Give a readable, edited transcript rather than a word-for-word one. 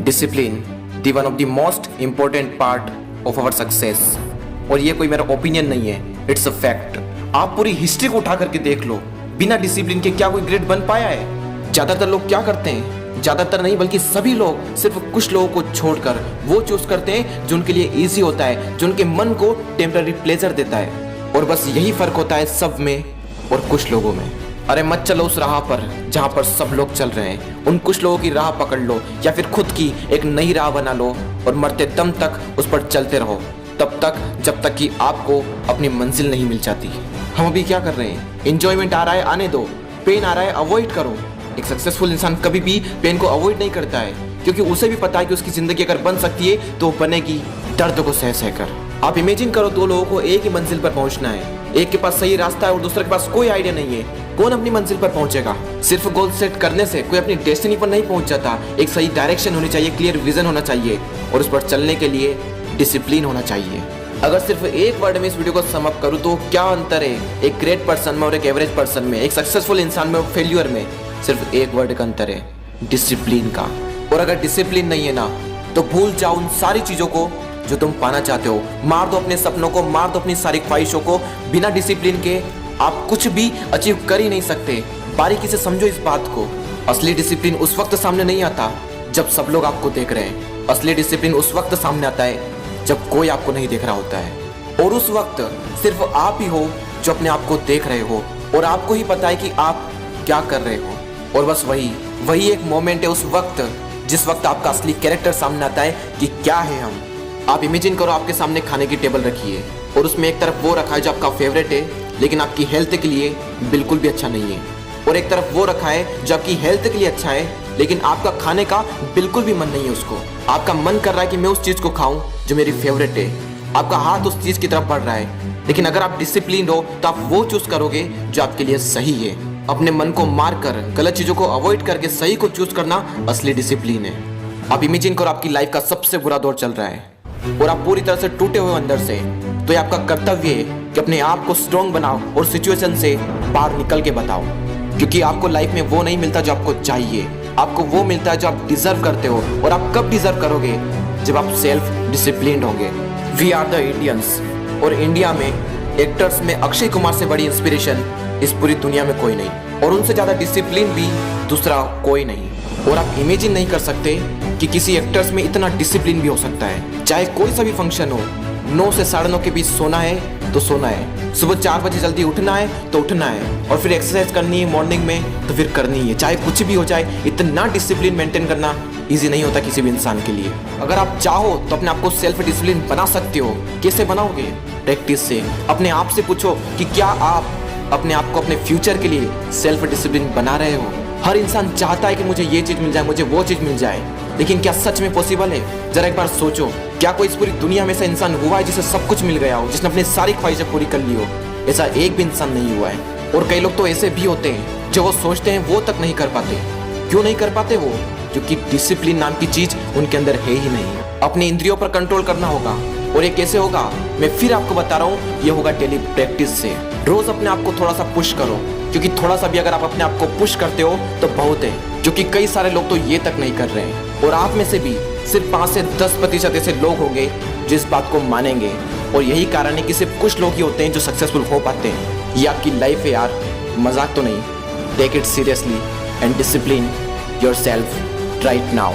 Discipline the one of the most important part of our success. और ये कोई मेरा ओपिनियन नहीं है, इट्स अ फैक्ट। आप पूरी हिस्ट्री को उठा करके देख लो, बिना डिसिप्लिन के क्या कोई ग्रेट बन पाया है? ज्यादातर लोग क्या करते हैं, ज्यादातर नहीं बल्कि सभी लोग सिर्फ कुछ लोगों को छोड़कर वो चूज करते हैं जो उनके लिए इजी होता है, जो उनके मन को टेम्पररी प्लेजर देता है। और बस यही फर्क होता है सब में और कुछ लोगों में। अरे मत चलो उस राह पर जहाँ पर सब लोग चल रहे हैं, उन कुछ लोगों की राह पकड़ लो या फिर खुद की एक नई राह बना लो और मरते दम तक उस पर चलते रहो, तब तक जब तक कि आपको अपनी मंजिल नहीं मिल जाती। हम अभी क्या कर रहे हैं? एंजॉयमेंट आ रहा है, आने दो। पेन आ रहा है, अवॉइड करो। एक सक्सेसफुल इंसान कभी भी पेन को अवॉइड नहीं करता है, क्योंकि उसे भी पता है कि उसकी जिंदगी अगर बन सकती है तो बनेगी दर्द को सह सहकर। आप इमेजिन करो, दो लोगों को एक ही मंजिल पर पहुंचना है, एक के पास सही रास्ता है और दूसरे के पास कोई आइडिया नहीं है। कौन अपनी मंजिल पर पहुंचेगा? सिर्फ गोल सेट करने से कोई अपनी डेस्टिनी पर नहीं पहुंच जाता। एक सही डायरेक्शन होनी चाहिए, क्लियर विजन होना चाहिए और उस पर चलने के लिए डिसिप्लिन होना चाहिए। अगर सिर्फ एक वर्ड में इस वीडियो को सम अप करूं तो क्या अंतर है एक ग्रेट पर्सन में और एक एवरेज पर्सन में, एक सक्सेसफुल इंसान में और फेल्यूर में? सिर्फ एक वर्ड का अंतर है, डिसिप्लिन का। और अगर डिसिप्लिन नहीं है ना, तो भूल जाओ उन सारी चीजों को जो तुम पाना चाहते हो। मार दो अपने सपनों को, मार दो अपनी सारी ख्वाहिशों को। बिना डिसिप्लिन के आप कुछ भी अचीव कर ही नहीं सकते। बारीकी से समझो इस बात को। असली डिसिप्लिन उस वक्त सामने नहीं आता जब सब लोग आपको देख रहे हैं। असली डिसिप्लिन उस वक्त सामने आता है जब कोई आपको नहीं देख रहा होता है। और उस वक्त सिर्फ आप ही हो जो अपने आप को देख रहे हो और आपको ही पता है कि आप क्या कर रहे हो। और बस वही एक मोमेंट है उस वक्त जिस वक्त आपका असली कैरेक्टर सामने आता है कि क्या है हम। आप इमेजिन करो, आपके सामने खाने की टेबल रखी है और उसमें एक तरफ वो रखा है जो आपका फेवरेट है लेकिन आपकी हेल्थ के लिए बिल्कुल भी अच्छा नहीं है, और एक तरफ वो रखा है जो आपकी हेल्थ के लिए अच्छा है लेकिन आपका खाने का बिल्कुल भी मन नहीं है उसको। आपका मन कर रहा है कि मैं उस चीज को खाऊं जो मेरी फेवरेट है, आपका हाथ उस चीज की तरफ बढ़ रहा है। लेकिन अगर आप डिसिप्लिन हो तो आप वो चूज करोगे जो आपके लिए सही है। अपने मन को मार कर, गलत चीजों को अवॉइड करके सही को चूज करना असली डिसिप्लिन है। आप इमेजिन करो, आपकी लाइफ का सबसे बुरा दौर चल रहा है और आप पूरी तरह से टूटे हुए अंदर से, तो ये आपका कर्तव्य है कि अपने आप को स्ट्रॉन्ग बनाओ और सिचुएशन से बाहर निकल के बताओ। क्योंकि आपको लाइफ में वो नहीं मिलता जो आपको चाहिए, आपको वो मिलता है जो आप डिजर्व करते हो। और आप कब डिजर्व करोगे? जब आप सेल्फ डिसिप्लिन्ड होंगे। वी आर द इंडियंस, और इंडिया में एक्टर्स में अक्षय कुमार से बड़ी इंस्पिरेशन इस पूरी दुनिया में कोई नहीं, और उनसे ज्यादा डिसिप्लिन भी दूसरा कोई नहीं। और आप इमेजिन नहीं कर सकते कि किसी एक्टर्स में इतना डिसिप्लिन भी हो सकता है। चाहे कोई सा भी फंक्शन हो, 9 से 9:30 के बीच सोना है तो सोना है, सुबह 4 बजे जल्दी उठना है तो उठना है, और फिर एक्सरसाइज करनी है मॉर्निंग में तो फिर करनी है, चाहे कुछ भी हो जाए। इतना डिसिप्लिन मेंटेन करना इजी नहीं होता किसी भी इंसान के लिए। अगर आप चाहो तो अपने आप को सेल्फ डिसिप्लिन बना सकते हो। कैसे बनाओगे? प्रैक्टिस से। अपने आप से पूछो कि क्या आप अपने आप को अपने फ्यूचर के लिए सेल्फ डिसिप्लिन बना रहे हो। हर इंसान चाहता है कि मुझे ये चीज मिल जाए, मुझे वो चीज मिल जाए, लेकिन क्या सच में पॉसिबल है? जरा एक बार सोचो, क्या कोई इस पूरी दुनिया में ऐसा इंसान हुआ है जिसे सब कुछ मिल गया हो, जिसने अपनी सारी ख्वाहिशें पूरी कर ली हो? ऐसा एक भी इंसान नहीं हुआ है। और कई लोग तो ऐसे भी होते हैं जो वो सोचते हैं वो तक नहीं कर पाते। क्यों नहीं कर पाते वो? क्योंकि डिसिप्लिन नाम की चीज उनके अंदर है ही नहीं। अपनी इंद्रियों पर कंट्रोल करना होगा, और ये कैसे होगा? मैं फिर आपको बता रहा हूँ, ये होगा डेली प्रैक्टिस से। रोज अपने आप को थोड़ा सा पुश करो, क्योंकि थोड़ा सा भी अगर आप अपने आप को पुश करते हो तो बहुत है, क्योंकि कई सारे लोग तो ये तक नहीं कर रहे हैं। और आप में से भी सिर्फ 5 से 10% ऐसे लोग होंगे जो इस बात को मानेंगे। और यही कारण है कि सिर्फ कुछ लोग ही होते हैं जो सक्सेसफुल हो पाते हैं। ये आपकी लाइफ है यार, मजाक तो नहीं। Take it seriously and discipline yourself right now.